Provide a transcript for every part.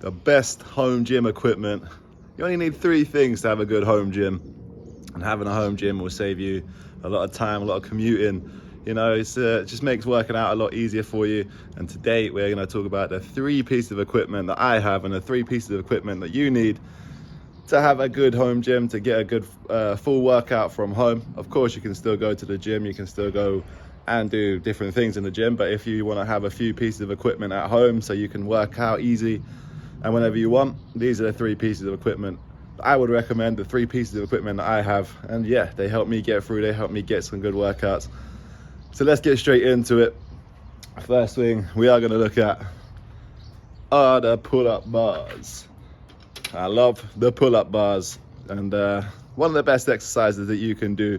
the best home gym equipment. You only need 3 things to have a good home gym, and having a home gym will save you a lot of time, a lot of commuting. You know, it just makes working out a lot easier for you. And today we're going to talk about the 3 pieces of equipment that I have and the 3 pieces of equipment that you need to have a good home gym, to get a good full workout from home. Of course, you can still go to the gym, you can still go and do different things in the gym, but if you want to have a few pieces of equipment at home so you can work out easy and whenever you want, these are the 3 pieces of equipment I would recommend, the 3 pieces of equipment that I have. And yeah, they help me get through, they help me get some good workouts. So let's get straight into it. First thing we are going to look at are the pull-up bars. I love the pull-up bars, and one of the best exercises that you can do,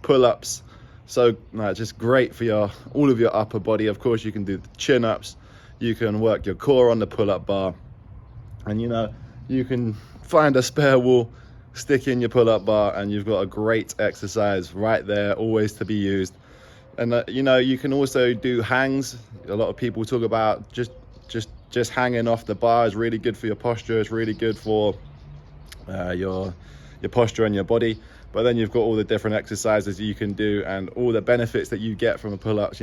pull-ups. So just great for all of your upper body. Of course, you can do the chin-ups, you can work your core on the pull-up bar, and you can find a spare wall, stick in your pull-up bar, and you've got a great exercise right there, always to be used. And you can also do hangs. A lot of people talk about just hanging off the bar is really good for your posture. It's really good for your posture and your body. But then you've got all the different exercises you can do and all the benefits that you get from a pull-ups.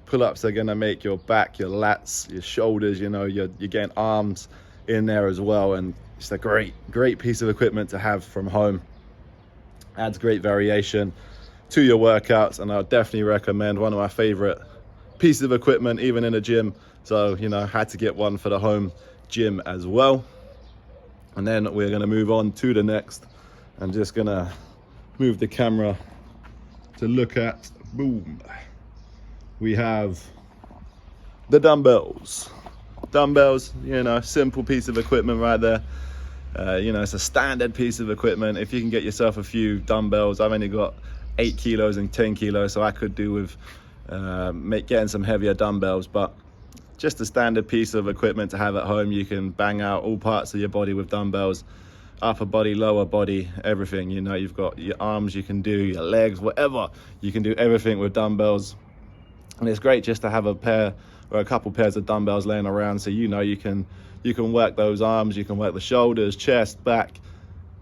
Pull-ups are going to make your back, your lats, your shoulders, you're getting arms in there as well. And it's a great piece of equipment to have from home. Adds great variation to your workouts, and I'll definitely recommend, one of my favorite pieces of equipment even in a gym. So had to get one for the home gym as well. And then we're going to move on to the next. I'm just going to move the camera to look at, boom, we have the dumbbells. Simple piece of equipment right there. It's a standard piece of equipment. If you can get yourself a few dumbbells, I've only got 8 kilos and 10 kilos, so I could do with getting some heavier dumbbells, but just a standard piece of equipment to have at home. You can bang out all parts of your body with dumbbells, upper body, lower body, everything. You've got your arms, you can do your legs, whatever. You can do everything with dumbbells, and it's great just to have a pair or a couple pairs of dumbbells laying around, so you can work those arms, you can work the shoulders, chest, back,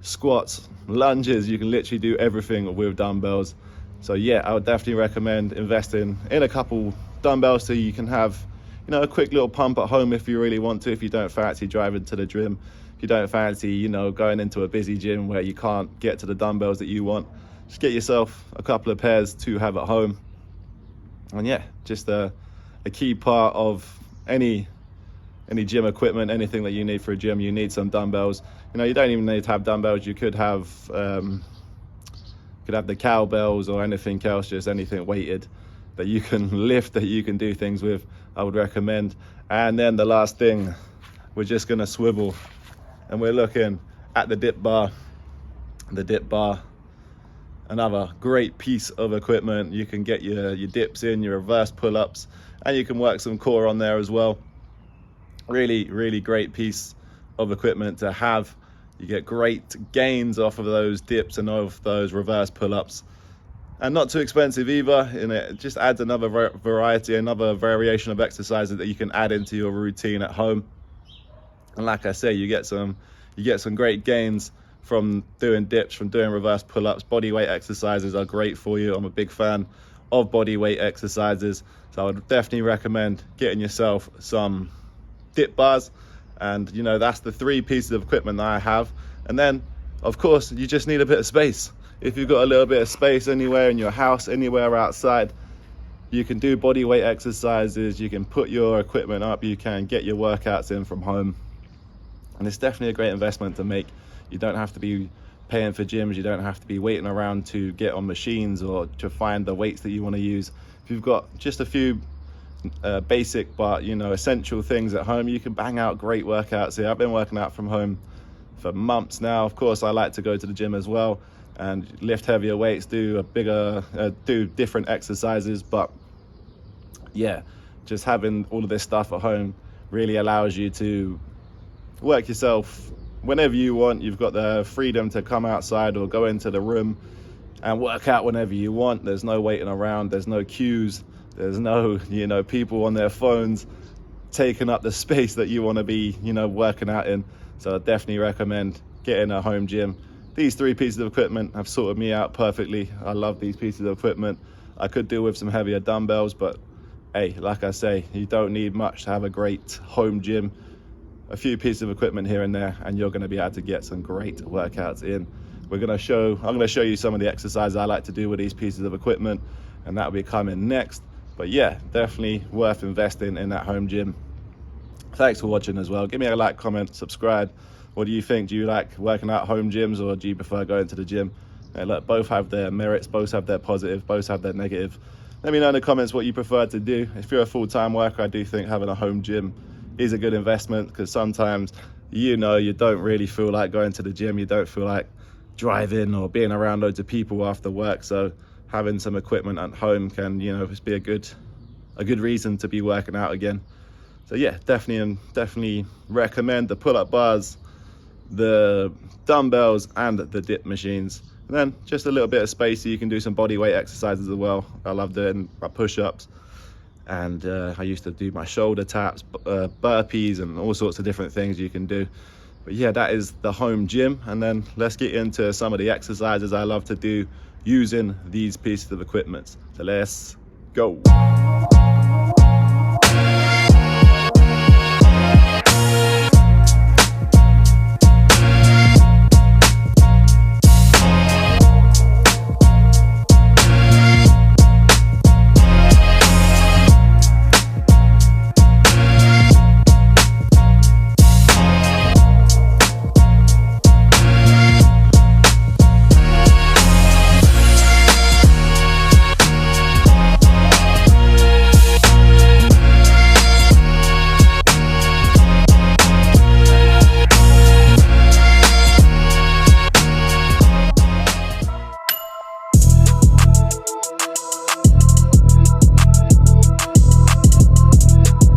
squats, lunges. You can literally do everything with dumbbells. So yeah, I would definitely recommend investing in a couple dumbbells so you can have a quick little pump at home if you really want to. If you don't fancy driving to the gym, if you don't fancy going into a busy gym where you can't get to the dumbbells that you want, just get yourself a couple of pairs to have at home. And yeah, just a key part of any gym equipment, anything that you need for a gym, you need some dumbbells. You don't even need to have dumbbells. You could have the cowbells or anything else, just anything weighted that you can lift, that you can do things with, I would recommend. And then the last thing, we're just going to swivel, and we're looking at the dip bar. The dip bar, another great piece of equipment. You can get your dips in, your reverse pull-ups, and you can work some core on there as well. Really great piece of equipment to have. You get great gains off of those dips and off those reverse pull-ups, and not too expensive either. And it just adds another variety, another variation of exercises that you can add into your routine at home. And like I say, you get some great gains from doing dips, from doing reverse pull-ups. Body weight exercises are great for you. I'm a big fan of body weight exercises, so I would definitely recommend getting yourself some dip bars. And that's the 3 pieces of equipment that I have. And then of course you just need a bit of space. If you've got a little bit of space anywhere in your house, anywhere outside, you can do body weight exercises, you can put your equipment up, you can get your workouts in from home. And it's definitely a great investment to make. You don't have to be paying for gyms, you don't have to be waiting around to get on machines or to find the weights that you want to use. If you've got just a few basic but essential things at home, you can bang out great workouts here. I've been working out from home for months now. Of course, I like to go to the gym as well and lift heavier weights, do different exercises, but yeah, just having all of this stuff at home really allows you to work yourself whenever you want. You've got the freedom to come outside or go into the room and work out whenever you want. There's no waiting around, there's no queues, there's no people on their phones. taking up the space that you want to be, you know, working out in. So I definitely recommend getting a home gym. These 3 pieces of equipment have sorted me out perfectly. I love these pieces of equipment. I could do with some heavier dumbbells, but hey, like I say, you don't need much to have a great home gym. A few pieces of equipment here and there, and you're going to be able to get some great workouts in. I'm going to show you some of the exercises I like to do with these pieces of equipment, and that'll be coming next. But yeah, definitely worth investing in that home gym. Thanks for watching as well. Give me a like, comment, subscribe. What do you think? Do you like working out home gyms, or do you prefer going to the gym? Look, both have their merits, both have their positive, both have their negative. Let me know in the comments what you prefer to do. If you're a full-time worker, I do think having a home gym is a good investment, because sometimes, you know, you don't really feel like going to the gym. You don't feel like driving or being around loads of people after work. So having some equipment at home can, you know, just be a good reason to be working out again. So yeah, definitely recommend the pull-up bars, the dumbbells, and the dip machines. And then just a little bit of space so you can do some body weight exercises as well. I love doing my push-ups, and I used to do my shoulder taps, burpees, and all sorts of different things you can do. But yeah, that is the home gym. And then let's get into some of the exercises I love to do using these pieces of equipment. So let's go.